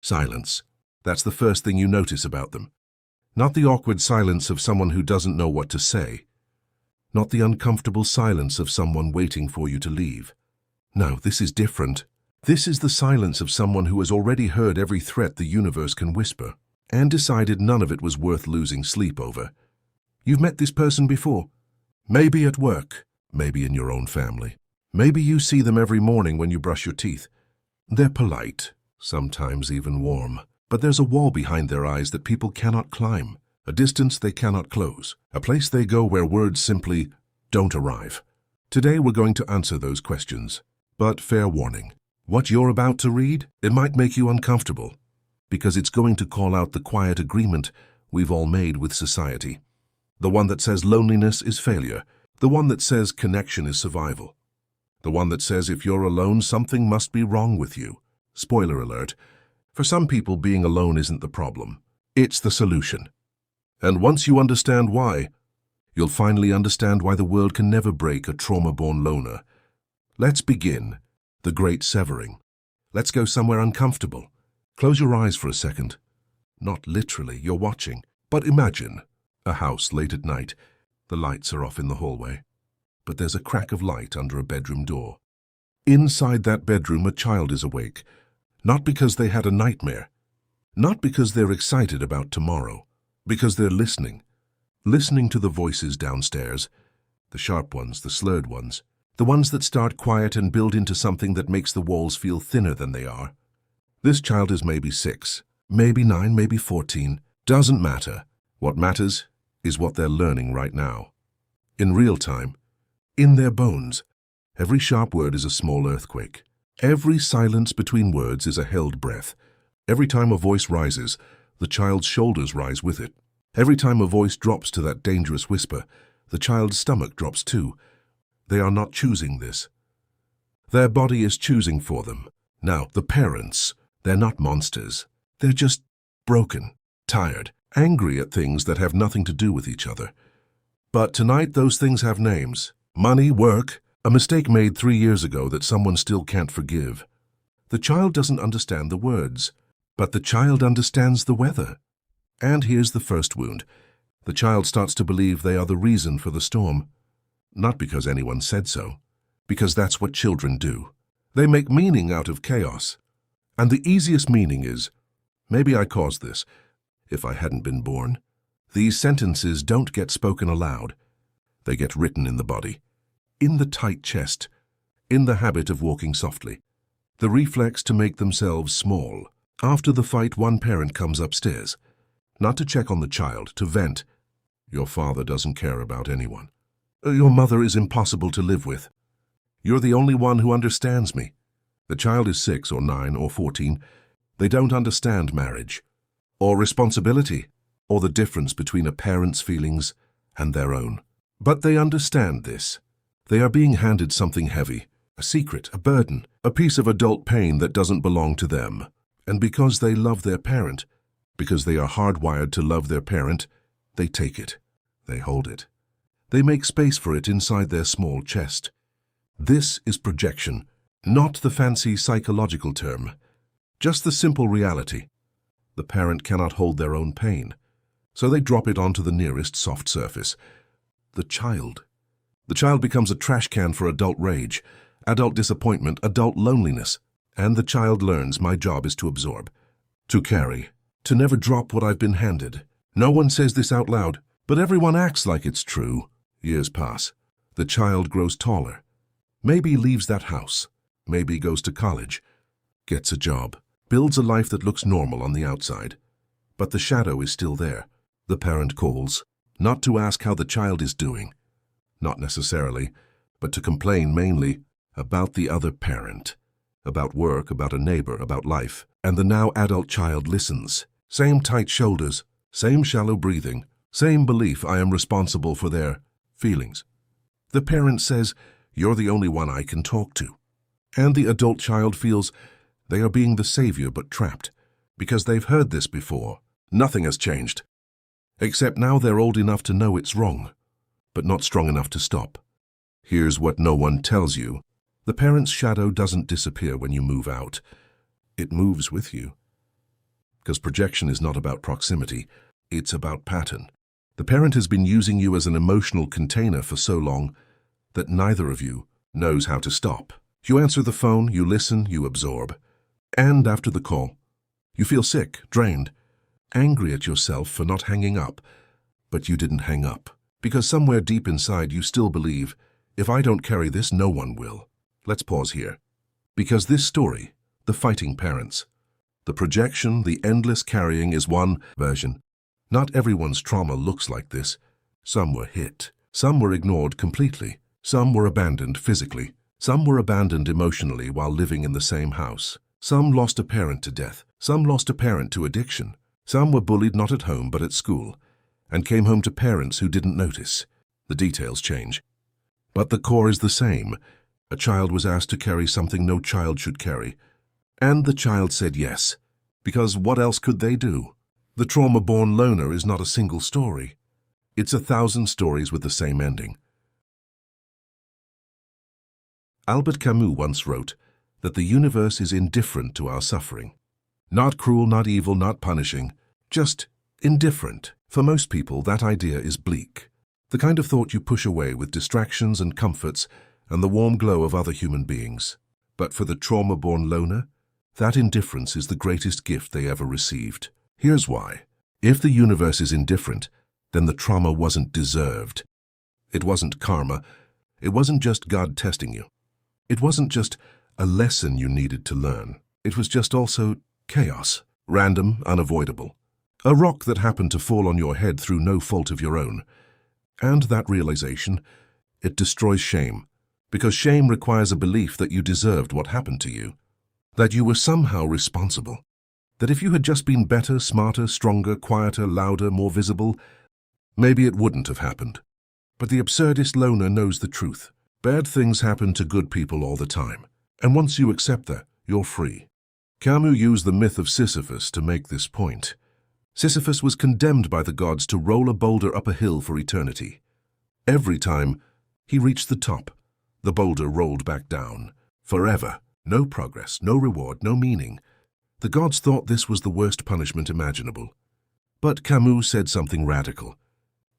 Silence. That's the first thing you notice about them. Not the awkward silence of someone who doesn't know what to say. Not the uncomfortable silence of someone waiting for you to leave. No, this is different. This is the silence of someone who has already heard every threat the universe can whisper and decided none of it was worth losing sleep over. You've met this person before. Maybe at work, maybe in your own family. Maybe you see them every morning when you brush your teeth. They're polite, sometimes even warm, but there's a wall behind their eyes that people cannot climb, a distance they cannot close, a place they go where words simply don't arrive. Today we're going to answer those questions, but fair warning. What you're about to read, it might make you uncomfortable, because it's going to call out the quiet agreement we've all made with society. The one that says loneliness is failure, the one that says connection is survival, the one that says if you're alone, something must be wrong with you. Spoiler alert, for some people being alone isn't the problem, it's the solution. And once you understand why, you'll finally understand why the world can never break a trauma-born loner. Let's begin. The great severing. Let's go somewhere uncomfortable. Close your eyes for a second. Not literally, you're watching. But imagine a house late at night. The lights are off in the hallway, but there's a crack of light under a bedroom door. Inside that bedroom, a child is awake. Not because they had a nightmare. Not because they're excited about tomorrow. Because they're listening. Listening to the voices downstairs. The sharp ones, the slurred ones. The ones that start quiet and build into something that makes the walls feel thinner than they are. This child is maybe 6, maybe 9, maybe 14. Doesn't matter. What matters is what they're learning right now. In real time. In their bones. Every sharp word is a small earthquake. Every silence between words is a held breath. Every time a voice rises, the child's shoulders rise with it. Every time a voice drops to that dangerous whisper, the child's stomach drops too. They are not choosing this. Their body is choosing for them. Now, the parents, they're not monsters. They're just broken, tired, angry at things that have nothing to do with each other. But tonight, those things have names. Money, work, a mistake made 3 years ago that someone still can't forgive. The child doesn't understand the words, but the child understands the weather. And here's the first wound. The child starts to believe they are the reason for the storm. Not because anyone said so, because that's what children do. They make meaning out of chaos. And the easiest meaning is, maybe I caused this, if I hadn't been born. These sentences don't get spoken aloud. They get written in the body, in the tight chest, in the habit of walking softly, the reflex to make themselves small. After the fight, one parent comes upstairs, not to check on the child, to vent. Your father doesn't care about anyone. Your mother is impossible to live with. You're the only one who understands me. The child is 6 or 9 or 14. They don't understand marriage, or responsibility, or the difference between a parent's feelings and their own. But they understand this. They are being handed something heavy, a secret, a burden, a piece of adult pain that doesn't belong to them. And because they love their parent, because they are hardwired to love their parent, they take it. They hold it. They make space for it inside their small chest. This is projection, not the fancy psychological term, just the simple reality. The parent cannot hold their own pain, so they drop it onto the nearest soft surface. The child. The child becomes a trash can for adult rage, adult disappointment, adult loneliness, and the child learns my job is to absorb, to carry, to never drop what I've been handed. No one says this out loud, but everyone acts like it's true. Years pass. The child grows taller. Maybe leaves that house. Maybe goes to college. Gets a job. Builds a life that looks normal on the outside. But the shadow is still there. The parent calls, not to ask how the child is doing. Not necessarily, but to complain mainly about the other parent. About work, about a neighbor, about life. And the now adult child listens. Same tight shoulders. Same shallow breathing. Same belief I am responsible for their feelings. The parent says, you're the only one I can talk to. And the adult child feels they are being the savior but trapped, because they've heard this before. Nothing has changed. Except now they're old enough to know it's wrong, but not strong enough to stop. Here's what no one tells you. The parent's shadow doesn't disappear when you move out. It moves with you. Because projection is not about proximity, it's about pattern. The parent has been using you as an emotional container for so long that neither of you knows how to stop. You answer the phone, you listen, you absorb. And after the call, you feel sick, drained, angry at yourself for not hanging up. But you didn't hang up, because somewhere deep inside you still believe, if I don't carry this, no one will. Let's pause here. Because this story, the fighting parents, the projection, the endless carrying is one version. Not everyone's trauma looks like this. Some were hit. Some were ignored completely. Some were abandoned physically. Some were abandoned emotionally while living in the same house. Some lost a parent to death. Some lost a parent to addiction. Some were bullied not at home but at school, and came home to parents who didn't notice. The details change. But the core is the same. A child was asked to carry something no child should carry. And the child said yes, because what else could they do? The trauma-born loner is not a single story. It's 1,000 stories with the same ending. Albert Camus once wrote that the universe is indifferent to our suffering. Not cruel, not evil, not punishing, just indifferent. For most people, that idea is bleak. The kind of thought you push away with distractions and comforts and the warm glow of other human beings. But for the trauma-born loner, that indifference is the greatest gift they ever received. Here's why. If the universe is indifferent, then the trauma wasn't deserved. It wasn't karma. It wasn't just God testing you. It wasn't just a lesson you needed to learn. It was just also chaos, random, unavoidable. A rock that happened to fall on your head through no fault of your own. And that realization, it destroys shame, because shame requires a belief that you deserved what happened to you, that you were somehow responsible, that if you had just been better, smarter, stronger, quieter, louder, more visible, maybe it wouldn't have happened. But the absurdist loner knows the truth. Bad things happen to good people all the time, and once you accept that, you're free. Camus used the myth of Sisyphus to make this point. Sisyphus was condemned by the gods to roll a boulder up a hill for eternity. Every time he reached the top, the boulder rolled back down. Forever. No progress, no reward, no meaning. The gods thought this was the worst punishment imaginable. But Camus said something radical.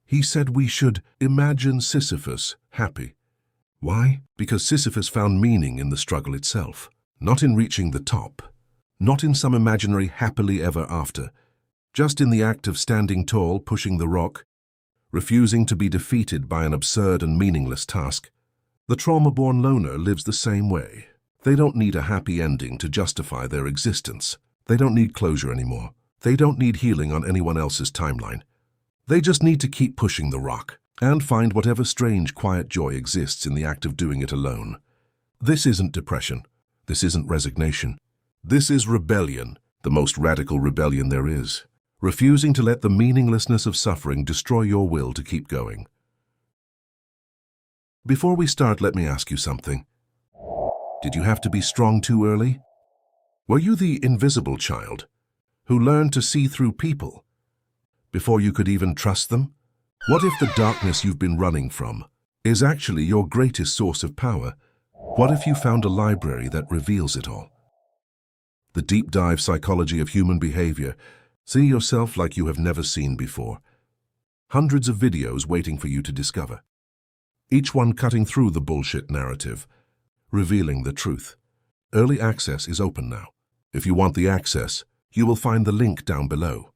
He said we should imagine Sisyphus happy. Why? Because Sisyphus found meaning in the struggle itself, not in reaching the top, not in some imaginary happily ever after, just in the act of standing tall, pushing the rock, refusing to be defeated by an absurd and meaningless task. The trauma-born loner lives the same way. They don't need a happy ending to justify their existence. They don't need closure anymore. They don't need healing on anyone else's timeline. They just need to keep pushing the rock and find whatever strange, quiet joy exists in the act of doing it alone. This isn't depression. This isn't resignation. This is rebellion, the most radical rebellion there is. Refusing to let the meaninglessness of suffering destroy your will to keep going. Before we start, let me ask you something. Did you have to be strong too early? Were you the invisible child who learned to see through people before you could even trust them? What if the darkness you've been running from is actually your greatest source of power? What if you found a library that reveals it all? The deep dive psychology of human behavior. See yourself like you have never seen before. Hundreds of videos waiting for you to discover. Each one cutting through the bullshit narrative, revealing the truth. Early access is open now. If you want the access, you will find the link down below.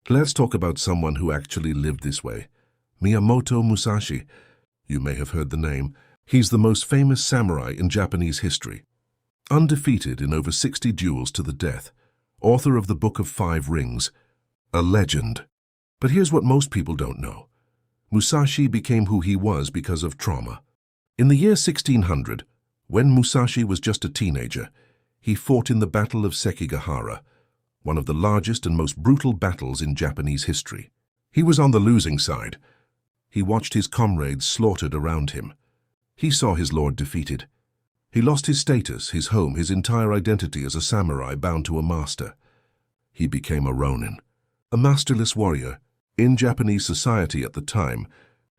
Let's talk about someone who actually lived this way. Miyamoto Musashi. You may have heard the name. He's the most famous samurai in Japanese history. Undefeated in over 60 duels to the death. Author of the Book of Five Rings. A legend. But here's what most people don't know. Musashi became who he was because of trauma. In the year 1600, when Musashi was just a teenager, he fought in the Battle of Sekigahara, one of the largest and most brutal battles in Japanese history. He was on the losing side. He watched his comrades slaughtered around him. He saw his lord defeated. He lost his status, his home, his entire identity as a samurai bound to a master. He became a ronin, a masterless warrior. In Japanese society at the time,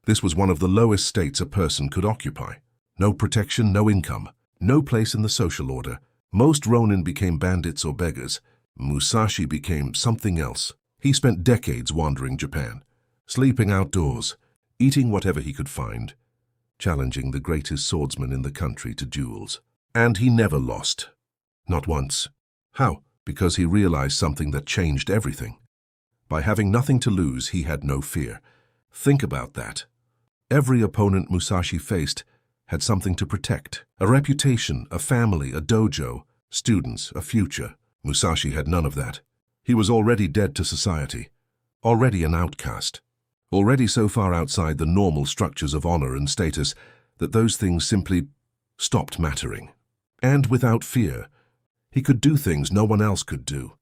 this was one of the lowest states a person could occupy. No protection, no income, no place in the social order. Most Ronin became bandits or beggars. Musashi became something else. He spent decades wandering Japan, sleeping outdoors, eating whatever he could find, challenging the greatest swordsman in the country to duels. And he never lost. Not once. How? Because he realized something that changed everything. By having nothing to lose, he had no fear. Think about that. Every opponent Musashi faced had something to protect. A reputation, a family, a dojo, students, a future. Musashi had none of that. He was already dead to society, already an outcast, already so far outside the normal structures of honor and status that those things simply stopped mattering. And without fear, he could do things no one else could do.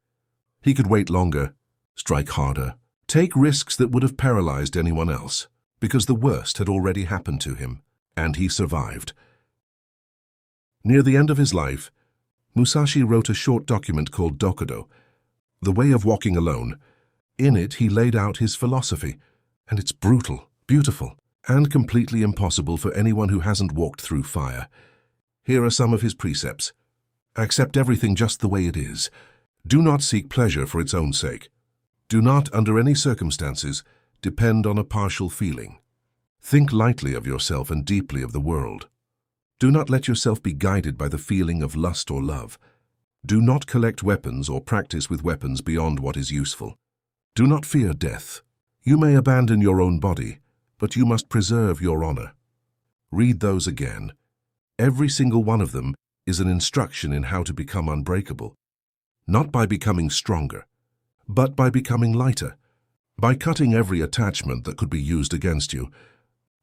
He could wait longer, strike harder, take risks that would have paralyzed anyone else, because the worst had already happened to him, and he survived. Near the end of his life, Musashi wrote a short document called Dokudo, The Way of Walking Alone. In it, he laid out his philosophy, and it's brutal, beautiful, and completely impossible for anyone who hasn't walked through fire. Here are some of his precepts. Accept everything just the way it is. Do not seek pleasure for its own sake. Do not, under any circumstances, depend on a partial feeling. Think lightly of yourself and deeply of the world. Do not let yourself be guided by the feeling of lust or love. Do not collect weapons or practice with weapons beyond what is useful. Do not fear death. You may abandon your own body, but you must preserve your honor. Read those again. Every single one of them is an instruction in how to become unbreakable, not by becoming stronger, but by becoming lighter, by cutting every attachment that could be used against you,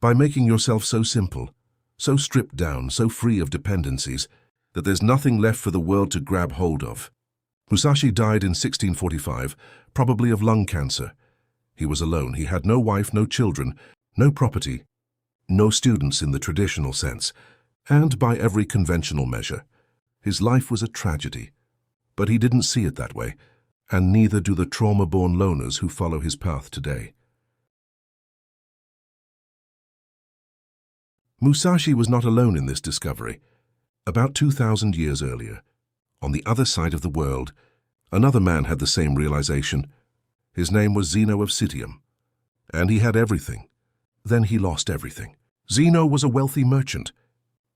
by making yourself so simple, so stripped down, so free of dependencies, that there's nothing left for the world to grab hold of. Musashi died in 1645, probably of lung cancer. He was alone. He had no wife, no children, no property, no students in the traditional sense, and by every conventional measure. His life was a tragedy. But he didn't see it that way, and neither do the trauma-born loners who follow his path today. Musashi was not alone in this discovery. About 2,000 years earlier, on the other side of the world, another man had the same realization. His name was Zeno of Citium, and he had everything. Then he lost everything. Zeno was a wealthy merchant.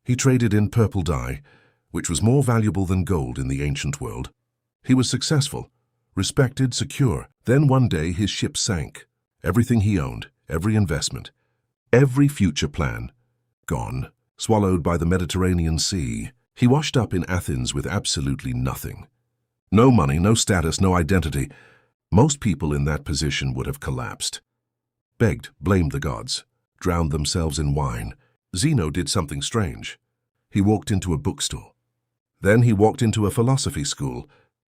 He traded in purple dye, which was more valuable than gold in the ancient world. He was successful, respected, secure. Then one day his ship sank. Everything he owned, every investment, every future plan, gone, swallowed by the Mediterranean Sea. He washed up in Athens with absolutely nothing. No money, no status, no identity. Most people in that position would have collapsed. Begged, blamed the gods, drowned themselves in wine. Zeno did something strange. He walked into a bookstore. Then he walked into a philosophy school,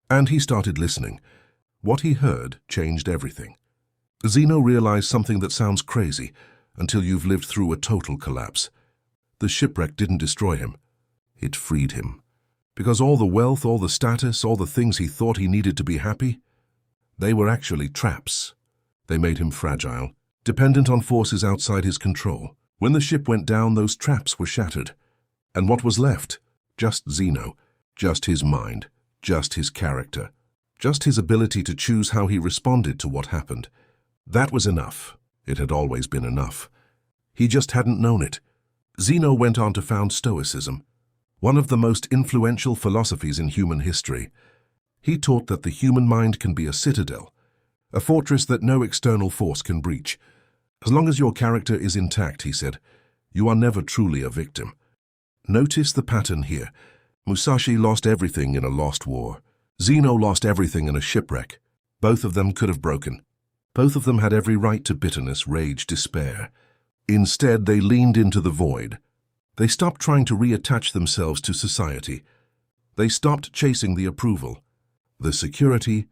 and he started listening. What he heard changed everything. Zeno realized something that sounds crazy until you've lived through a total collapse. The shipwreck didn't destroy him. It freed him. Because all the wealth, all the status, all the things he thought he needed to be happy, they were actually traps. They made him fragile, dependent on forces outside his control. When the ship went down, those traps were shattered. And what was left? Just Zeno, just his mind, just his character, just his ability to choose how he responded to what happened. That was enough. It had always been enough. He just hadn't known it. Zeno went on to found Stoicism, one of the most influential philosophies in human history. He taught that the human mind can be a citadel, a fortress that no external force can breach. As long as your character is intact, he said, you are never truly a victim. Notice the pattern here. Musashi lost everything in a lost war. Zeno lost everything in a shipwreck. Both of them could have broken. Both of them had every right to bitterness, rage, despair. Instead, they leaned into the void. They stopped trying to reattach themselves to society. They stopped chasing the approval, the security,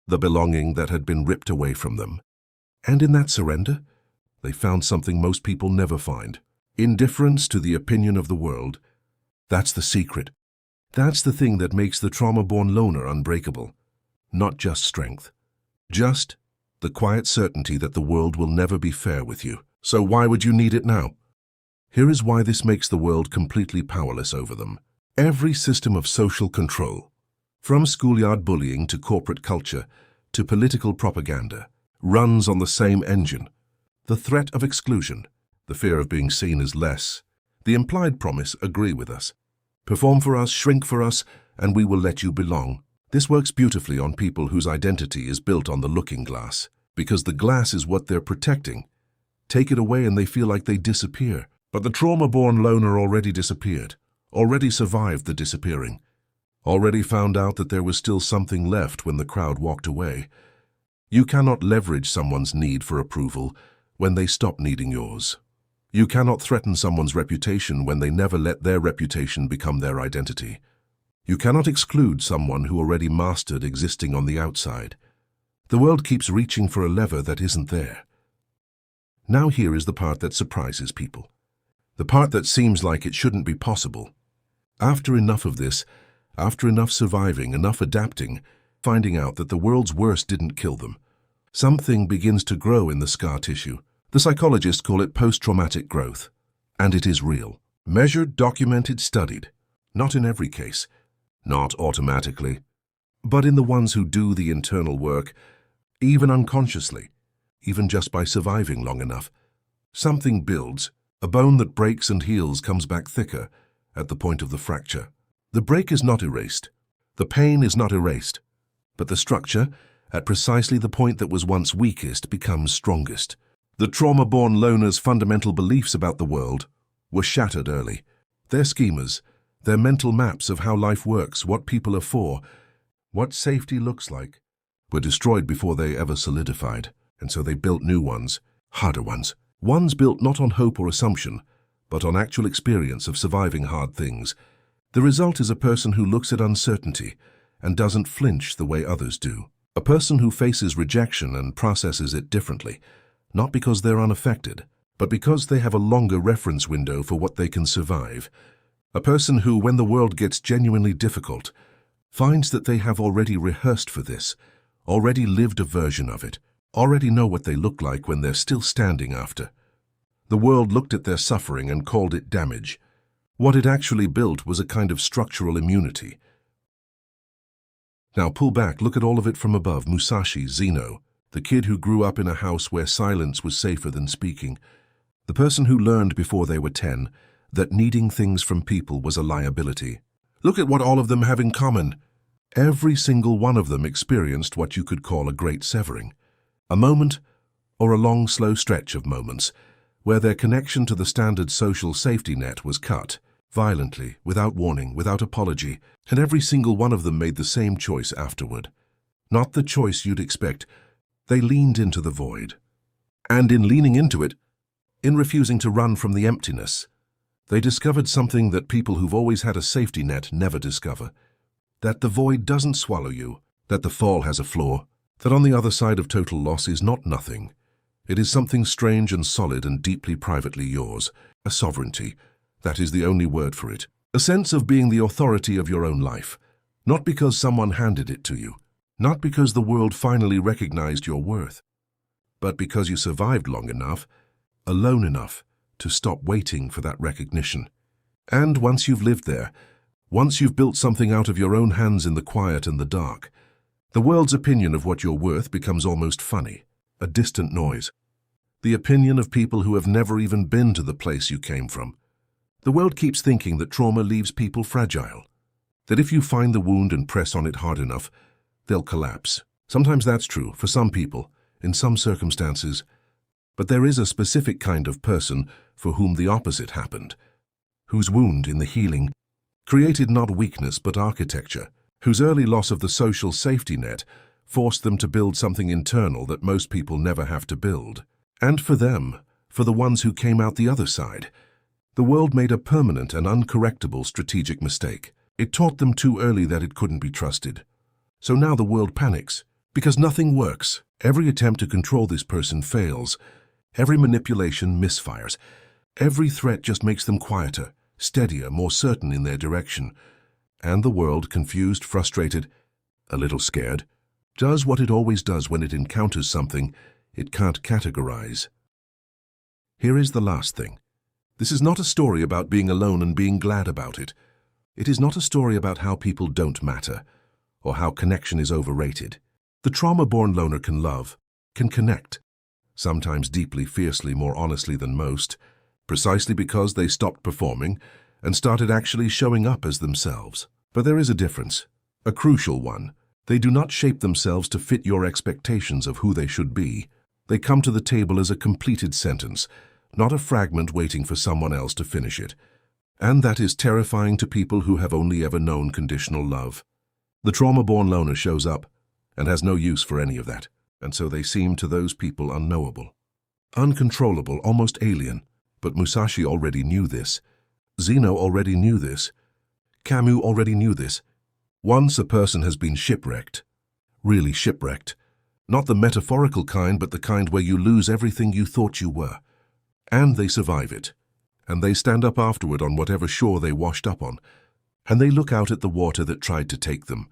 the belonging that had been ripped away from them. And in that surrender, they found something most people never find. Indifference to the opinion of the world. That's the secret. That's the thing that makes the trauma-born loner unbreakable. Not just strength. Just the quiet certainty that the world will never be fair with you. So why would you need it now? Here is why this makes the world completely powerless over them. Every system of social control, from schoolyard bullying to corporate culture to political propaganda, runs on the same engine. The threat of exclusion, the fear of being seen as less, the implied promise, agree with us. Perform for us, shrink for us, and we will let you belong. This works beautifully on people whose identity is built on the looking glass, because the glass is what they're protecting. Take it away and they feel like they disappear. But the trauma-born loner already disappeared, already survived the disappearing, already found out that there was still something left when the crowd walked away. You cannot leverage someone's need for approval when they stop needing yours. You cannot threaten someone's reputation when they never let their reputation become their identity. You cannot exclude someone who already mastered existing on the outside. The world keeps reaching for a lever that isn't there. Now here is the part that surprises people. The part that seems like it shouldn't be possible. After enough of this, after enough surviving, enough adapting, finding out that the world's worst didn't kill them, something begins to grow in the scar tissue. The psychologists call it post-traumatic growth. And it is real. Measured, documented, studied. Not in every case. Not automatically. But in the ones who do the internal work, even unconsciously, even just by surviving long enough. Something builds. A bone that breaks and heals comes back thicker at the point of the fracture. The break is not erased. The pain is not erased. But the structure, at precisely the point that was once weakest, becomes strongest. The trauma-born loner's fundamental beliefs about the world were shattered early. Their schemas, their mental maps of how life works, what people are for, what safety looks like, were destroyed before they ever solidified. And so they built new ones, harder ones. Ones built not on hope or assumption, but on actual experience of surviving hard things. The result is a person who looks at uncertainty and doesn't flinch the way others do. A person who faces rejection and processes it differently, not because they're unaffected, but because they have a longer reference window for what they can survive. A person who, when the world gets genuinely difficult, finds that they have already rehearsed for this, already lived a version of it, already know what they look like when they're still standing after. The world looked at their suffering and called it damage. What it actually built was a kind of structural immunity. Now pull back, look at all of it from above. Musashi, Zeno, the kid who grew up in a house where silence was safer than speaking. The person who learned before they were 10 that needing things from people was a liability. Look at what all of them have in common. Every single one of them experienced what you could call a great severing. A moment, or a long, slow stretch of moments, where their connection to the standard social safety net was cut, violently, without warning, without apology, and every single one of them made the same choice afterward. Not the choice you'd expect. They leaned into the void. And in leaning into it, in refusing to run from the emptiness, they discovered something that people who've always had a safety net never discover. That the void doesn't swallow you, that the fall has a flaw, that on the other side of total loss is not nothing. It is something strange and solid and deeply privately yours, a sovereignty. That is the only word for it. A sense of being the authority of your own life, not because someone handed it to you, not because the world finally recognized your worth, but because you survived long enough, alone enough, to stop waiting for that recognition. And once you've lived there, once you've built something out of your own hands in the quiet and the dark, the world's opinion of what you're worth becomes almost funny, a distant noise. The opinion of people who have never even been to the place you came from. The world keeps thinking that trauma leaves people fragile, that if you find the wound and press on it hard enough, they'll collapse. Sometimes that's true for some people, in some circumstances, but there is a specific kind of person for whom the opposite happened, whose wound in the healing created not weakness but architecture, whose early loss of the social safety net forced them to build something internal that most people never have to build. And for them, for the ones who came out the other side, the world made a permanent and uncorrectable strategic mistake. It taught them too early that it couldn't be trusted. So now the world panics, because nothing works. Every attempt to control this person fails. Every manipulation misfires. Every threat just makes them quieter, steadier, more certain in their direction. And the world, confused, frustrated, a little scared, does what it always does when it encounters something it can't categorize. Here is the last thing. This is not a story about being alone and being glad about it. It is not a story about how people don't matter, or how connection is overrated. The trauma-born loner can love, can connect, sometimes deeply, fiercely, more honestly than most, precisely because they stopped performing and started actually showing up as themselves. But there is a difference, a crucial one. They do not shape themselves to fit your expectations of who they should be. They come to the table as a completed sentence, not a fragment waiting for someone else to finish it. And that is terrifying to people who have only ever known conditional love. The trauma-born loner shows up and has no use for any of that, and so they seem to those people unknowable, uncontrollable, almost alien. But Musashi already knew this. Zeno already knew this. Camus already knew this. Once a person has been shipwrecked, really shipwrecked, not the metaphorical kind, but the kind where you lose everything you thought you were, and they survive it, and they stand up afterward on whatever shore they washed up on, and they look out at the water that tried to take them.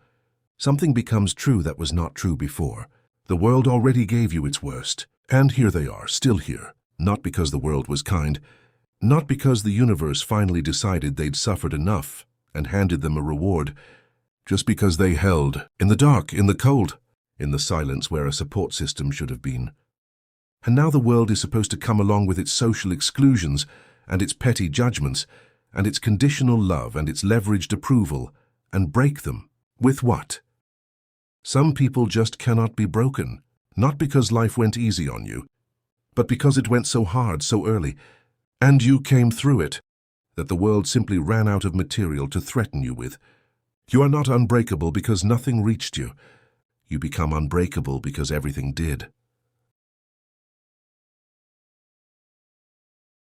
Something becomes true that was not true before. The world already gave you its worst, and here they are, still here, not because the world was kind, not because the universe finally decided they'd suffered enough and handed them a reward, just because they held, in the dark, in the cold, in the silence where a support system should have been. And now the world is supposed to come along with its social exclusions and its petty judgments and its conditional love and its leveraged approval and break them. With what? Some people just cannot be broken, not because life went easy on you, but because it went so hard so early, and you came through it, that the world simply ran out of material to threaten you with. You are not unbreakable because nothing reached you. You become unbreakable because everything did.